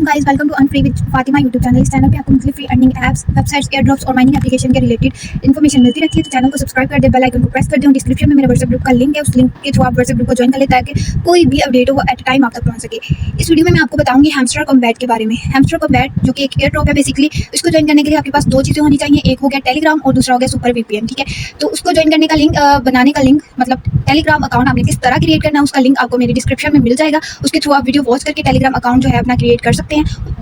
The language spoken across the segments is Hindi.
Guys, welcome to earn free with Fatima YouTube channel. इस चैनल पे आपको मुख्तलिफ free earning apps, websites, air drops और माइनिंग एप्लीकेशन के रिलेटेड इन्फॉर्मेशन मिलती रहती है। तो चैनल को सब्सक्राइब कर दे, बेल आइकन को प्रेस कर दे। डिस्क्रिप्शन में मेरे व्हाट्सएप ग्रुप का लिंक है, उस लिंक के थ्रू आप व्हाट्सएप ग्रुप को ज्वाइन कर लेता है ताकि कोई भी अपडेट हो वो एट टाइम आप तक पहुंच सके। इस वीडियो में मैं आपको बताऊंगी हैमस्टर कॉम्बैट के बारे में। हैमस्टर कॉम्बैट जो कि एक एयर ड्रॉप है बेसिकली, इसको ज्वाइन करने के लिए आपके पास दो चीज़ें होनी चाहिए। एक हो गया टेलीग्राम और दूसरा हो गया सुपर वीपीएन। ठीक है, तो उसको ज्वाइन करने का लिंक, बनाने का लिंक, मतलब टेलीग्राम अकाउंट आपने किस तरह क्रिएट करना है उसका लिंक आपको मेरी डिस्क्रिप्शन में मिल जाएगा। उसके थ्रू आप वीडियो वॉच करके टेलीग्राम अकाउंट जो है अपना क्रिएट कर सकते हैं।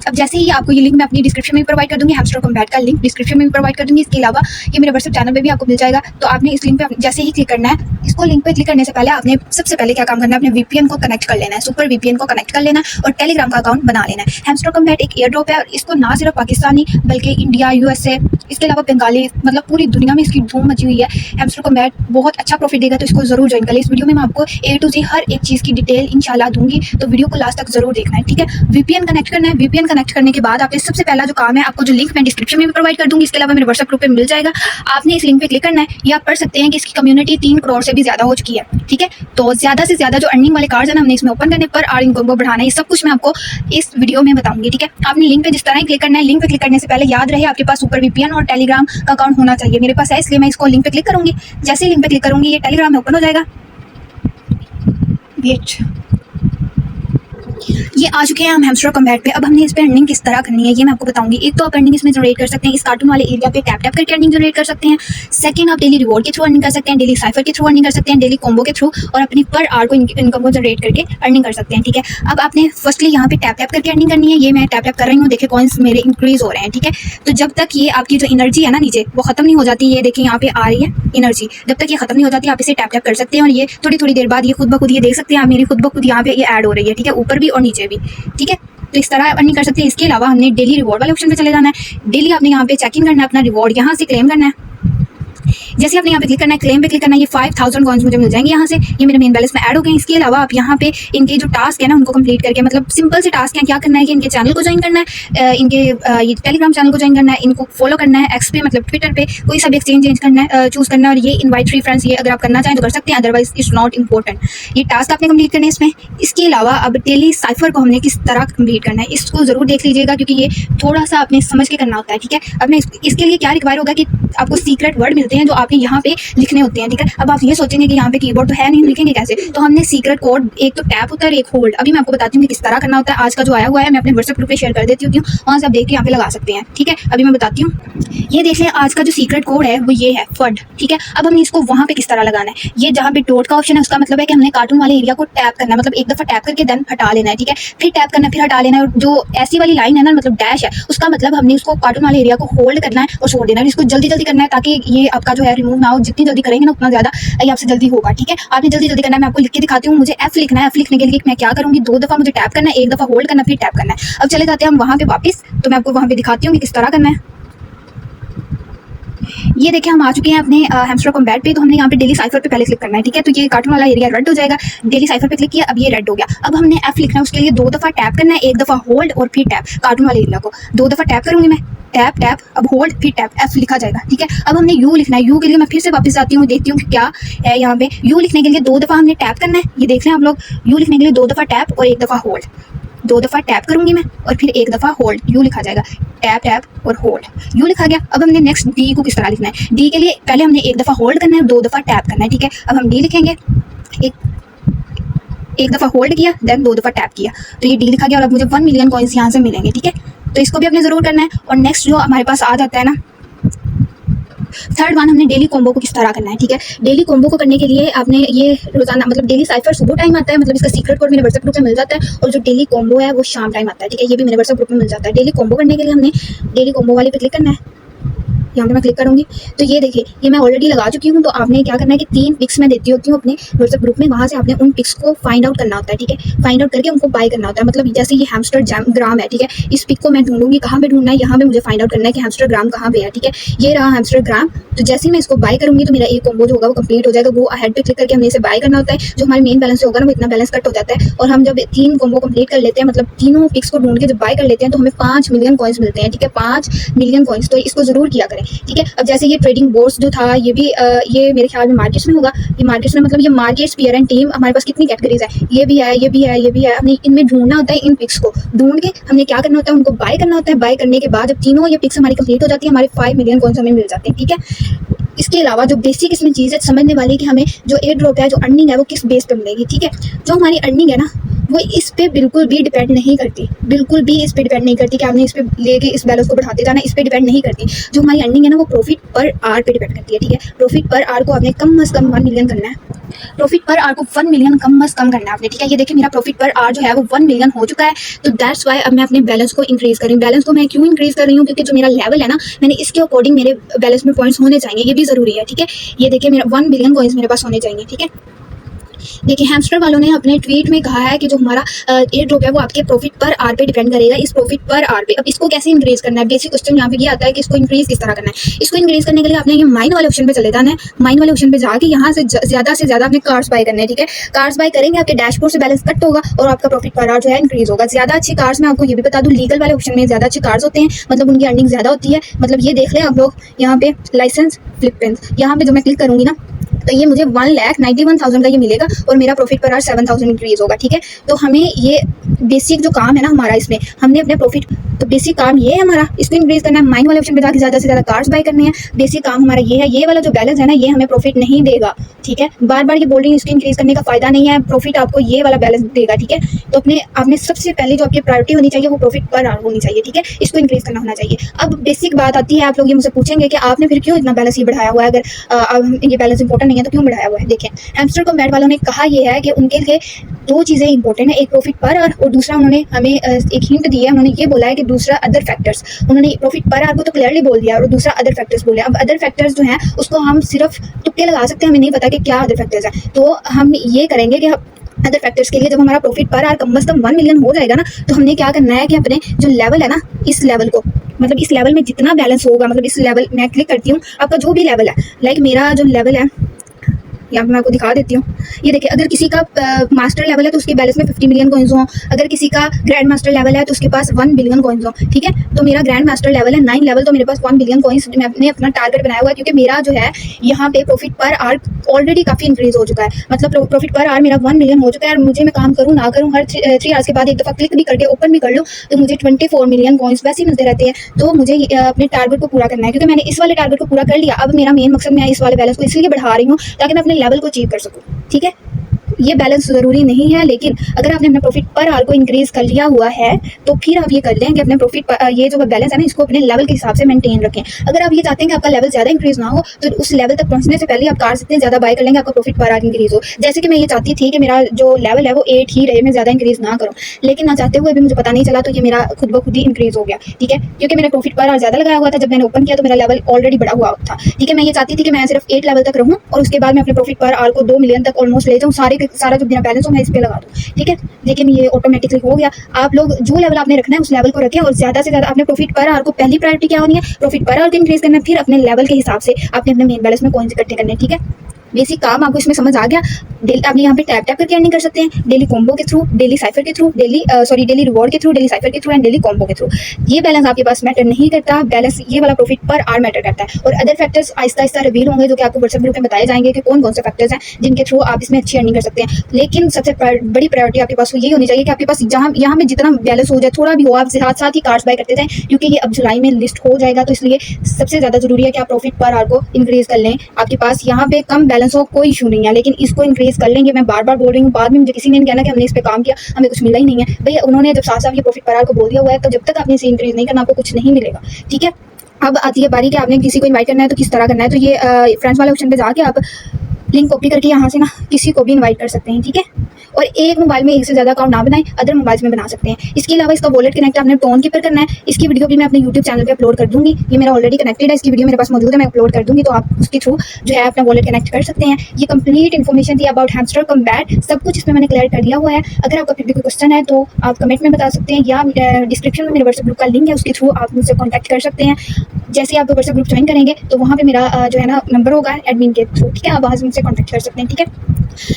अब जैसे ही आपको ये लिंक मैं अपनी डिस्क्रिप्शन में प्रोवाइड कर दूंगी, हैमस्टर कॉम्बैट का लिंक डिस्क्रिप्शन में भी प्रोवाइड कर दूंगी। इसके अलावा ये मेरे व्हाट्सएप चैनल पे भी आपको मिल जाएगा। तो आपने इस लिंक पे जैसे ही क्लिक करना है, इसको लिंक पे क्लिक करने से पहले आपने सबसे पहले क्या काम करना है, अपने वीपीएन को कनेक्ट कर लेना है, सुपर वीपीएन को कनेक्ट कर लेना है और टेलीग्राम का अकाउंट बना लेना है। हैमस्टर कॉम्बैट एक एयर ड्रॉप है और इसको ना सिर्फ पाकिस्तानी बल्कि इंडिया, यूएसए, इसके अलावा बंगाली, मतलब पूरी दुनिया में इसकी धूम मची हुई है। हैमस्टर कॉम्बैट बहुत अच्छा प्रॉफिट देगा, तो इसको जरूर ज्वाइन कर ले। इस वीडियो में मैं आपको ए टू जी हर एक चीज़ की डिटेल इंशाल्लाह दूंगी, तो वीडियो को लास्ट तक जरूर देखना है। ठीक है, वीपीएन कनेक्ट करना है। वीपीएन कनेक्ट करने के बाद आपने सबसे पहला जो काम है, आपको जो लिंक मैं डिस्क्रिप्शन में भी प्रोवाइड कर दूंगी, इसके अलावा मेरे व्हाट्सएप ग्रुप पे मिल जाएगा। आपने इस लिंक पे क्लिक करना है। ये आप पढ़ सकते हैं कि इसकी कम्युनिटी 3 करोड़ से भी ज्यादा हो चुकी है। ठीक है, तो ज्यादा से ज्यादा जो अर्निंग वाले कार्ड्स हैं हमने इसमें ओपन करने पर और इनको बढ़ाना है, ये सब कुछ मैं आपको इस वीडियो में बताऊंगी। ठीक है, आपने लिंक पे जिस तरह ही क्लिक करना है। लिंक पे क्लिक करने से पहले याद रहे आपके पास सुपर वीपीएन और टेलीग्राम का अकाउंट होना चाहिए। मेरे पास है, इसलिए मैं इसको लिंक पे क्लिक करूंगी। जैसे ही लिंक पे क्लिक करूंगी ये टेलीग्राम में ओपन हो जाएगा। ये आ चुके हैं हम हैमस्टर कॉम्बैट पे। अब हमने इस पे अर्निंग किस तरह करनी है ये मैं आपको बताऊंगी। एक तो आप अर्निंग इसमें जनरेट कर सकते हैं, इस कार्टून वाले एरिया पे टैप टैप करके अर्निंग जनरेट कर सकते हैं। सेकंड, आप डेली रिवॉर्ड के थ्रू अर्निंग कर सकते हैं, डेली साइफर के थ्रू अर्निंग कर सकते हैं, डेली कॉम्बो के थ्रू, और अपनी पर आवर को इनकम को जनरेट करके अर्निंग कर सकते हैं। ठीक है, अब आपने फर्स्टली यहाँ पे टैप टैप करके अर्निंग करनी है। ये मैं टैप टैप कर रही हूँ, देखिए कॉइन्स मेरे इंक्रीज हो रहे हैं। ठीक है, तो जब तक ये आपकी जो एनर्जी है ना नीचे वो खत्म नहीं हो जाती, ये देखिए यहाँ पे आ रही है एनर्जी, जब तक ये खत्म नहीं हो जाती आप इसे टैप टैप कर सकते हैं। और ये थोड़ी थोड़ी देर बाद ये खुद ब खुद, ये देख सकते हैं आप, मेरी खुद ब खुद यहाँ पे ये ऐड हो रही है। ठीक है, ऊपर भी और नीचे भी। ठीक है, तो इस तरह अर्निंग कर सकते हैं। इसके अलावा हमने डेली रिवॉर्ड वाले ऑप्शन पे चले जाना है। डेली आपने यहाँ पे चेक इन करना है, अपना रिवॉर्ड यहाँ से क्लेम करना है। जैसे आपने यहाँ पे क्लिक करना है, क्लेम पे क्लिक करना है, ये 5000 कॉइन्स मुझे मिल जाएंगे यहाँ से। ये मेरे मेन बैलेंस में ऐड हो गए। इसके अलावा आप यहाँ पे इनके जो टास्क है ना उनको कंप्लीट करके, मतलब सिंपल से टास्क है, क्या करना है कि इनके चैनल को ज्वाइन करना है, इनके ये टेलीग्राम चैनल को ज्वाइन करना है, इनको फॉलो करना है, एक्स पे मतलब ट्विटर पे कोई सा भी एक्सचेंज करना है, चूज करना है। और ये इन्वाइट फ्री फ्रेंड्स, ये अगर आप करना चाहें तो कर सकते हैं, अदरवाइज इट्स नॉट इंपॉर्टेंट। ये टास्क आपने कंप्लीट करने इसमें। इसके अलावा अब डेली साइफर को हमने किस तरह कंप्लीट करना है इसको जरूर देख लीजिएगा, क्योंकि ये थोड़ा सा आपने समझ के करना होता है। ठीक है, अब मैं इसके लिए क्या रिक्वायर होगा कि आपको सीक्रेट वर्ड मिलते हैं जो आपने यहाँ पे लिखने होते हैं। ठीक है, अब आप ये सोचेंगे कि यहाँ पे कीबोर्ड तो है नहीं, लिखेंगे कैसे, तो हमने सीक्रेट कोड, एक तो टैप होता है, एक होल्ड। अभी मैं आपको बताती हूँ कि किस तरह करना होता है। आज का जो आया हुआ है मैं अपने व्हाट्सएप ग्रुप पे शेयर कर देती हूँ, वहाँ से आप देख के यहाँ पे लगा सकते हैं। ठीक है, अभी मैं बताती हूँ। ये देख लें, आज का जो सीक्रेट कोड है वो ये है फड। ठीक है, अब हमने इसको वहाँ पे किस तरह लगाना है, ये जहाँ पे डॉट का ऑप्शन है उसका मतलब है कि हमने कार्टून वाले एरिया को टैप करना है, मतलब एक दफा टैप करके देन हटा लेना है। ठीक है, फिर टैप करना, फिर हटा लेना है। और जो ऐसी वाली लाइन है ना, मतलब डैश है, उसका मतलब हमने उसको कार्टून वाले एरिया को होल्ड करना है और छोड़ देना है। इसको जल्दी जल्दी करना है ताकि ये आपका जो है रिमूव ना हो। जितनी जल्दी करेंगे ना उतना ज्यादा ये आपसे जल्दी होगा। ठीक है, आपने जल्दी जल्दी करना है। मैं आपको लिख के दिखाती हूँ। मुझे एफ लिखना है। एफ लिखने के लिए मैं क्या करूँगी, 2 दफा मुझे टैप करना है, 1 दफा होल्ड करना, फिर टैप करना है। अब चले जाते हैं हम वहाँ पे वापस, तो मैं आपको वहाँ पे दिखाती हूँ कि किस तरह करना है। ये देखिए हम आ चुके हैं अपने हैमस्टर कॉम्बैट पे। तो हमने यहाँ पे डेली साइफर पे पहले क्लिक करना है। ठीक है, तो ये कार्टून वाला एरिया रेड हो जाएगा। डेली साइफर पे क्लिक किया, अब ये रेड हो गया। अब हमने एफ लिखना है, उसके लिए 2 दफा टैप करना है, 1 दफा होल्ड और फिर टैप। कार्टून वाले एरिया को 2 दफा टैप करूंगी मैं, टैप टैप, अब होल्ड, फिर टैप, एफ लिखा जाएगा। ठीक है, अब हमने यू लिखना है। यू के लिए मैं फिर से वापस आती हूँ, देखती हूँ क्या है यहाँ पे। यू लिखने के लिए 2 दफा हमने टैप करना है। ये देख लें आप लोग, यू लिखने के लिए 2 दफा टैप और 1 दफा होल्ड। 2 दफा टैप करूंगी मैं और फिर 1 दफा होल्ड, यू लिखा जाएगा। टैप टैप और होल्ड, यू लिखा गया। अब हमने नेक्स्ट डी को किस तरह लिखना है। डी के लिए पहले हमने 1 दफा होल्ड करना है, 2 दफा टैप करना है। ठीक है, अब हम डी लिखेंगे, एक दफा होल्ड किया, देन 2 दफा टैप किया, तो ये डी लिखा गया। और अब मुझे 1 मिलियन कॉइन्स यहाँ से मिलेंगे। ठीक है, तो इसको भी आपने जरूर करना है। और नेक्स्ट जो हमारे पास आ जाता है ना, थर्ड वन, हमने डेली कॉम्बो को किस तरह करना है। ठीक है, डेली कॉम्बो को करने के लिए आपने ये रोजाना, मतलब डेली साइफर सुबह टाइम आता है, मतलब इसका सीक्रेट कोड मेरे व्हाट्सएप ग्रुप में मिल जाता है। और जो डेली कॉम्बो है वो शाम टाइम आता है। ठीक है, ये भी मेरे व्हाट्सएप ग्रुप में मिल जाता है। डेली कॉम्बो करने के लिए हमने डेली कॉम्बो वाले पे क्लिक करना है। यहाँ पे मैं क्लिक करूँगी तो ये देखिए, ये मैं ऑलरेडी लगा चुकी हूँ। तो आपने क्या करना है कि 3 पिक्स मैं देती होती हूँ अपने व्हाट्सएप ग्रुप में, वहाँ से आपने उन पिक्स को फाइंड आउट करना होता है। ठीक है, फाइंड आउट करके उनको बाय करना होता है। मतलब जैसे ये हैमस्टर ग्राम है। ठीक है, इस पिक को मैं ढूंढूंगी, कहाँ पे ढूंढना है, यहाँ पे मुझे फाइंड आउट करना है कि हैमस्टर ग्राम कहाँ पे है। ठीक है, ये रहा हैमस्टर ग्राम। तो जैसे ही मैं इसको बाय करूंगी तो मेरा एक कॉम्बो जो होगा वो कंप्लीट हो जाएगा। वो हेड पे क्लिक करके हमने इसे बाय करना होता है। जो हमारे मेन बैलेंस होगा ना वो इतना बैलेंस कट हो जाता है। और हम जब 3 कॉम्बो कंप्लीट कर लेते हैं, मतलब तीनों पिक्स को ढूंढ के जब बाय कर लेते हैं तो हमें 5 मिलियन कॉइन्स मिलते हैं। ठीक है, 5 मिलियन कॉइन्स, तो इसको जरूर किया करें। ठीक है, अब जैसे ये ट्रेडिंग बोर्ड्स जो था ये भी ये मेरे ख्याल में मार्केट्स में होगा। ये मार्केट्स में मतलब ये मार्केट्स पीयर एंड टीम, हमारे पास कितनी कैटेगरीज है, ये भी है, ये भी है, ये भी है। हमने इनमें ढूंढना होता है। इन पिक्स को ढूंढ के हमने क्या करना होता है, उनको बाय करना होता है। बाय करने के बाद जब तीनों ये पिक्स हमारी कंप्लीट हो जाती है, हमारे 5 मिलियन कॉइन्स हमें मिल जाते हैं। ठीक है, इसके अलावा जो बेसिक इसमें चीज़ है समझने वाली कि हमें जो एयर ड्रॉप है, जो अर्निंग है, वो किस बेस पे मिलेगी। ठीक है, जो हमारी अर्निंग है ना वो इस पे बिल्कुल भी डिपेंड नहीं करती, बिल्कुल भी इस पे डिपेंड नहीं करती कि आपने इस पे लेके इस बैलेंस को बढ़ाते जाना, इस पे डिपेंड नहीं करती। जो हमारी अर्निंग है ना वो प्रॉफिट पर आवर पे डिपेंड करती है। ठीक है, प्रॉफिट पर आवर को आपने कम से कम 1 मिलियन करना है। प्रॉफिट पर आवर को 1 मिलियन कम से कम करना है आपने। ठीक है, ये देखिए मेरा प्रॉफिट पर आवर जो है वो 1 मिलियन हो चुका है। तो दैट्स वाई अब मैं अपने बैलेंस को इंक्रीज कर रही हूँ। बैलेंस को मैं क्यों इंक्रीज कर रही हूँ, क्योंकि जो मेरा लेवल है ना, मैंने इसके अकॉर्डिंग मेरे बैलेंस में पॉइंट्स होने चाहिए, ये भी जरूरी है। ठीक है, ये देखिए मेरा 1 बिलियन कॉइन्स मेरे पास होने चाहिए। ठीक है, देखिए हैमस्टर वालों ने अपने ट्वीट में कहा है कि जो हमारा एयर ड्रॉप है वो आपके प्रॉफिट पर आवर पे डिपेंड करेगा। इस प्रॉफिट पर आवर पे अब इसको कैसे इंक्रीज करना है, बेसिक क्वेश्चन यहाँ पे ये आता है कि इसको इंक्रीज किस तरह करना है। इसको इंक्रीज करने के लिए आपने ये माइन वाले ऑप्शन पे चले जाना है। माइन वाले ऑप्शन पे जाके यहाँ से ज्यादा आपने कार्ड्स बाय करने हैं। ठीक है, कार्ड्स बाय करेंगे आपके डैशबोर्ड से बैलेंस कट होगा और आपका प्रॉफिट पर आवर जो है इंक्रीज होगा। ज्यादा अच्छी कार्ड्स में आपको ये भी बता दूं, लीगल वाले ऑप्शन में ज्यादा अच्छे कार्ड्स होते हैं, मतलब उनकी अर्निंग ज्यादा होती है। मतलब ये देख लें आप लोग, यहाँ पे लाइसेंस फ्लिपेंस, यहाँ पे जो मैं क्लिक करूंगी ना तो ये मुझे 1,91,000 का ये मिलेगा और मेरा प्रॉफिट पर आवर 7,000 इंक्रीज होगा। ठीक है, तो हमें ये बेसिक जो काम है ना हमारा, इसमें हमने अपने प्रॉफिट, तो बेसिक काम ये है हमारा, इसको इंक्रीज करना है। माइन वाले ऑप्शन पे जाकर ज्यादा से ज्यादा कार्ड्स बाय करने हैं। बेसिक काम हमारा ये है। ये वाला जो बैलेंस है ना ये हमें प्रॉफिट नहीं देगा। ठीक है, बार बार ये बोल रही हूँ, इसको इंक्रीज करने का फायदा नहीं है, प्रॉफिट आपको ये वाला बैलेंस देगा। ठीक है, तो आपने सबसे पहले जो आपकी प्रायोरिटी होनी चाहिए वो प्रॉफिट पर आवर होनी चाहिए। ठीक है, इसको इंक्रीज करना होना चाहिए। अब बेसिक बात आती है, आप लोग ये मुझसे पूछेंगे कि आपने फिर क्यों इतना बैलेंस ये बढ़ाया हुआ है, अगर ये बैलेंस इंपॉर्टेंट नहीं है तो क्यों बढ़ाया हुआ है। देखिए हैमस्टर कॉम्बैट वालों ने कहा ये है कि उनके लिए 2 चीज़ें इंपॉर्टेंट है, एक प्रॉफिट पर आवर और दूसरा उन्होंने हमें एक हिंट दी है। उन्होंने ये बोला है कि दूसरा अदर फैक्टर्स, उन्होंने प्रॉफिट पर आवर को तो क्लियरली बोल दिया और दूसरा अदर फैक्टर्स बोले। अब अदर फैक्टर्स जो हैं उसको हम सिर्फ तुक्के लगा सकते हैं, हमें नहीं पता कि क्या अदर फैक्टर्स हैं। तो हम ये करेंगे कि अदर फैक्टर्स के लिए जब हमारा प्रॉफिट पर आवर कम से कम 1 मिलियन हो जाएगा ना तो हमने क्या करना है कि अपने जो लेवल है ना, इस लेवल को, मतलब इस लेवल में जितना बैलेंस होगा, मतलब इस लेवल मैं क्लिक करती हूँ, आपका जो भी लेवल है, लाइक मेरा जो लेवल है यहाँ पे मैं आपको दिखा देती हूँ। ये देखिए, अगर किसी का मास्टर लेवल है तो उसके बैलेंस में 50 मिलियन कॉइन्स हों, अगर किसी का ग्रैंड मास्टर लेवल है तो उसके पास 1 बिलियन कॉइन्स हों। ठीक है, तो मेरा ग्रैंड मास्टर लेवल है 9 लेवल, तो मेरे पास 1 बिलियन कॉइन्स मैंने अपना टारगेट बनाया हुआ है, क्योंकि मेरा जो है यहाँ पे प्रॉफिट पर आवर ऑलरेडी काफ़ी इंक्रीज हो चुका है। मतलब प्रॉफिट पर आवर मेरा 1 मिलियन हो चुका है और मुझे मैं काम करूँ ना करूँ, हर 3 आवर्स के बाद एक दफ़ा क्लिक भी करके ओपन भी कर लूँ तो मुझे 24 मिलियन कॉइन्स वैसे ही मिलते रहते हैं। तो मुझे अपने टारगेट को पूरा करना है, क्योंकि मैंने इस वाले टारगेट को पूरा कर लिया। अब मेरा मेन मकसद, मैं इस वाले बैलेंस को इसलिए बढ़ा रही हूँ ताकि मैं अपने लेवल को अचीव कर सकूँ। ठीक है, ये बैलेंस ज़रूरी नहीं है, लेकिन अगर आपने अपने प्रॉफिट पर आवर को इंक्रीज कर लिया हुआ है तो फिर आप ये कर लें कि अपने प्रॉफिट पर ये जो बैलेंस है ना इसको अपने लेवल के हिसाब से मेंटेन रखें। अगर आप ये चाहते हैं कि आपका लेवल ज़्यादा इंक्रीज ना हो तो उस लेवल तक पहुंचने से पहले आप कार्ड्स इतने ज़्यादा बाय कर लेंगे आपका प्रॉफिट पर आवर इंक्रीज हो। जैसे कि मैं ये चाहती थी कि मेरा जो लेवल है वो 8 ही रहे, मैं ज़्यादा इंक्रीज ना करूँ, लेकिन ना चाहते हुए भी मुझे पता नहीं चला तो ये मेरा खुद ब खुद ही इंक्रीज हो गया। ठीक है, क्योंकि मैंने प्रॉफिट पर आवर ज़्यादा लगाया हुआ था, जब मैंने ओपन किया तो मेरा लेवल ऑलरेडी बढ़ा हुआ था। ठीक है, मैं ये चाहती थी कि मैं सिर्फ 8 लेवल तक रहूँ और उसके बाद मैं अपने प्रॉफिट पर आवर को 2 मिलियन तक ऑलमोस्ट ले जाऊँ, सारा जो मेरा बैलेंस हो मैं इस पे लगा दूँ। ठीक है, लेकिन ये ऑटोमेटिकली हो गया। आप लोग जो लेवल आपने रखना है उस लेवल को रखें और ज्यादा से ज्यादा अपने प्रॉफिट पर आवर को पहली प्रायोरिटी क्या होनी है, प्रॉफिट पर आवर को इंक्रीज करना है, फिर अपने लेवल के हिसाब से आपने अपने मेन बैलेंस में कॉइन्स इकट्ठे करने हैं। ठीक है, बेसिक काम आपको इसमें समझ आ गया। आपने यहाँ पे टैप करके अर्निंग कर सकते हैं, डेली कॉम्बो के थ्रू, डेली साइफर के थ्रू, डेली रिवॉर्ड के थ्रू, डेली साइफर के थ्रू एंड डेली कॉम्बो के थ्रू। ये बैलेंस आपके पास मैटर नहीं करता, बैलेंस ये वाला प्रॉफिट पर आवर मैटर करता है। और other factors Aahista Aahista reveal होंगे जो कि आपको व्हाट्सएप ग्रुप में बताए जाएंगे कि कौन कौन से फैक्टर्स हैं जिनके थ्रू आप इसमें अच्छी अर्निंग कर सकते हैं। लेकिन सबसे बड़ी प्रायोरिटी आपके पास यही होनी चाहिए कि आपके पास जहाँ यहाँ में जितना बैलेंस हो जाए, थोड़ा भी हो, आप साथ साथ ही कार्ड्स बाय करते जाएं, क्योंकि ये अब जुलाई में लिस्ट हो जाएगा। तो इसलिए सबसे ज़्यादा जरूरी है कि आप प्रॉफिट पर आवर को इंक्रीज कर लें। आपके पास यहाँ पे कम बैलेंस हो कोई इशू नहीं है, लेकिन इसको इंक्रीज कर लेंगे। मैं बार बार बोल रही हूँ, बाद में मुझे किसी ने कहना कि हमने इस पे काम किया हमें कुछ मिला ही नहीं है। भैया उन्होंने जब साफ साफ ये प्रॉफिट पर आवर को बोल दिया हुआ है तो जब तक आपने इसे इंक्रीज नहीं करना आपको कुछ नहीं मिलेगा। ठीक है, अब आती है बारी कि आपने किसी को इनवाइट करना है तो किस तरह करना है। तो ये फ्रेंड्स वाले ऑप्शन पे जाके आप लिंक कॉपी करके यहाँ से ना किसी को भी इनवाइट कर सकते हैं, ठीक है। और एक मोबाइल में एक से ज़्यादा अकाउंट ना बनाएं, अदर मोबाइल्स में बना सकते हैं। इसके अलावा इसका वॉलेट कनेक्ट आपने टोन के पर करना है। इसकी वीडियो भी मैं अपने यूट्यूब चैनल पे अपलोड कर दूंगी, ये मेरा ऑलरेडी कनेक्टेड है, इसकी वीडियो मेरे पास मौजूद है, मैं अपलोड कर दूंगी, तो आप उसके थ्रू जो है अपना वॉलेट कनेक्ट कर सकते हैं। ये कंप्लीट इन्फॉर्मेशन थी अबाउट हैमस्टर कॉम्बैट, सब कुछ इसमें मैंने क्लियर कर दिया हुआ है। अगर आपका फिर भी कोई क्वेश्चन है तो आप कमेंट में बता सकते हैं, या डिस्क्रिप्शन में मेरे व्हाट्सएप ग्रुप का लिंक है, उसके थ्रू आप मुझसे कॉन्टैक्ट कर सकते हैं। जैसे आप व्हाट्सएप ग्रुप ज्वाइन करेंगे तो वहाँ पे मेरा जो है ना नंबर होगा एडमिन के थ्रू, ठीक है, आप वहाँ से मुझसे कॉन्टैक्ट कर सकते हैं, ठीक है।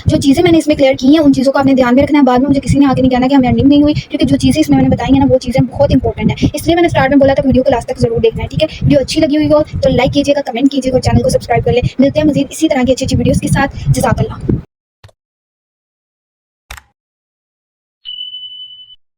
जो चीज़ें मैंने इसमें क्लियर की हैं उन चीज़ों को आपने ध्यान में रखना है। बाद में मुझे किसी ने आके नहीं कहना कि हमें अर्निंग नहीं हुई, क्योंकि जो चीज़ें इसमें मैंने बताई हैं ना वो चीज़ें बहुत इंपॉर्टेंट है। इसलिए मैंने स्टार्ट में बोला था वीडियो को लास्ट तक जरूर देखना है, ठीक है। वीडियो अच्छी लगी हुई हो तो लाइक कीजिएगा, कमेंट कीजिएगा और चैनल को सब्सक्राइब कर ले। मिलते हैं मजीद इसी तरह की अच्छी अच्छी वीडियोज़ के साथ। जज़ाकल्लाह।